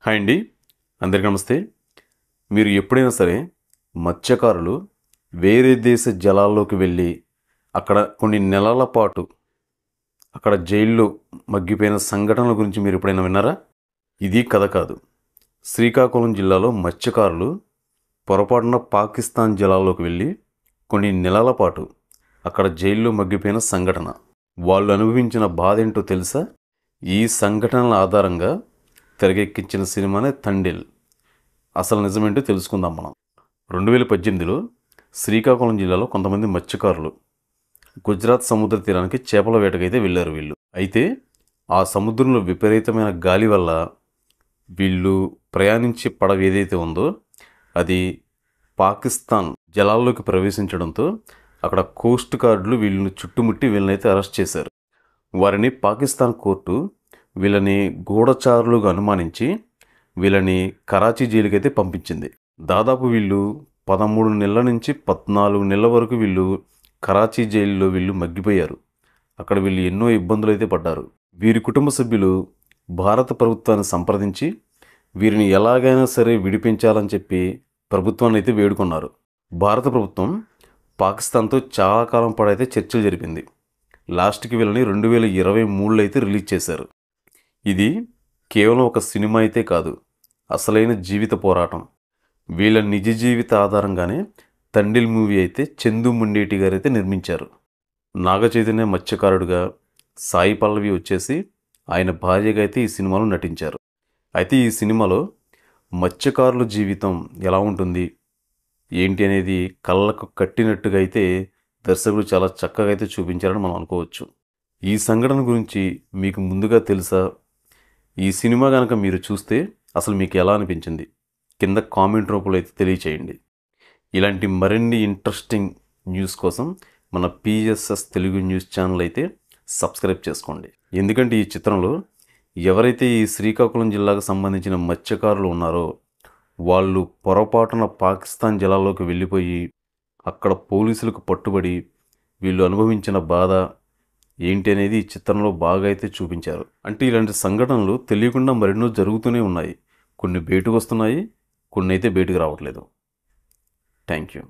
Hi అండి, అందరికీ నమస్తే. మీరు ఎప్పుడైనా సరే మత్స్యకారులు వేరే దేశ జలాల్లోకి వెళ్ళి అక్కడ కొన్ని నెలల పాటు అక్కడ జైల్లో మగ్గిపోయిన సంఘటనల గురించి మీరు ఎప్పుడైనా విన్నారా? ఇది కథ కాదు. శ్రీకాకుళం జిల్లాలో మత్స్యకారులు పొరపాటున పాకిస్తాన్ జలాల్లోకి వెళ్ళి కొన్ని నెలల పాటు అక్కడ జైల్లో మగ్గిపోయిన సంఘటన. వాళ్ళు అనుభవించిన బాధ ఏంటో తెలుసా? ఈ సంఘటనల ఆధారంగా తెరకెక్కించిన సినిమానే తండేల్. అసలు నిజమేంటో తెలుసుకుందాం మనం. 2018లో శ్రీకాకుళం జిల్లాలో కొంతమంది మత్స్యకారులు గుజరాత్ సముద్ర తీరానికి చేపల వేటకైతే వెళ్ళారు వీళ్ళు. అయితే ఆ సముద్రంలో విపరీతమైన గాలి వల్ల వీళ్ళు ప్రయాణించే పడవ ఏదైతే ఉందో అది పాకిస్తాన్ జలాల్లోకి ప్రవేశించడంతో అక్కడ కోస్ట్ గార్డులు వీళ్ళని చుట్టుముట్టి వీళ్ళనైతే అరెస్ట్ చేశారు. వారిని పాకిస్తాన్ కోర్టు వీళ్ళని గూఢచారులుగా అనుమానించి వీళ్ళని కరాచీ జైలుకైతే పంపించింది. దాదాపు వీళ్ళు 13 నెలల నుంచి 14 నెలల వరకు వీళ్ళు కరాచీ జైల్లో వీళ్ళు మగ్గిపోయారు. అక్కడ వీళ్ళు ఎన్నో ఇబ్బందులు అయితే పడ్డారు. వీరి కుటుంబ సభ్యులు భారత ప్రభుత్వాన్ని సంప్రదించి వీరిని ఎలాగైనా సరే విడిపించాలని చెప్పి ప్రభుత్వాన్ని అయితే వేడుకున్నారు. భారత ప్రభుత్వం పాకిస్తాన్తో చాలా కాలం పాడైతే చర్చలు జరిపింది. లాస్ట్కి వీళ్ళని 2023లో అయితే రిలీజ్ చేశారు. ఇది కేవలం ఒక సినిమా అయితే కాదు, అసలైన జీవిత పోరాటం. వీళ్ళ నిజ జీవిత ఆధారంగానే తండేల్ మూవీ అయితే చందు ముండేటి గారు అయితే నిర్మించారు. నాగ చైతన్య మత్స్యకారుడుగా, సాయి పల్లవి వచ్చేసి ఆయన భార్యగా అయితే ఈ సినిమాలో నటించారు. అయితే ఈ సినిమాలో మత్స్యకారుల జీవితం ఎలా ఉంటుంది ఏంటి అనేది కళ్ళకు కట్టినట్టుగా అయితే దర్శకుడు చాలా చక్కగా అయితే చూపించారని మనం అనుకోవచ్చు. ఈ సంఘటన గురించి మీకు ముందుగా తెలుసా? ఈ సినిమా కనుక మీరు చూస్తే అసలు మీకు ఎలా అనిపించింది కింద కామెంట్ రూపంలో అయితే తెలియచేయండి. ఇలాంటి మరిన్ని ఇంట్రెస్టింగ్ న్యూస్ కోసం మన పిఎస్ఎస్ తెలుగు న్యూస్ ఛానల్ అయితే సబ్స్క్రైబ్ చేసుకోండి. ఎందుకంటే ఈ చిత్రంలో ఎవరైతే ఈ శ్రీకాకుళం జిల్లాకు సంబంధించిన మత్స్యకారులు ఉన్నారో వాళ్ళు పొరపాటున పాకిస్తాన్ జలాల్లోకి వెళ్ళిపోయి అక్కడ పోలీసులకు పట్టుబడి వీళ్ళు అనుభవించిన బాధ ఏంటి అనేది ఈ చిత్రంలో బాగా అయితే చూపించారు. అంటే ఇలాంటి సంఘటనలు తెలియకుండా మరెన్నో జరుగుతూనే ఉన్నాయి. కొన్ని బయటకు వస్తున్నాయి, కొన్ని అయితే బయటకు రావట్లేదు. Thank you.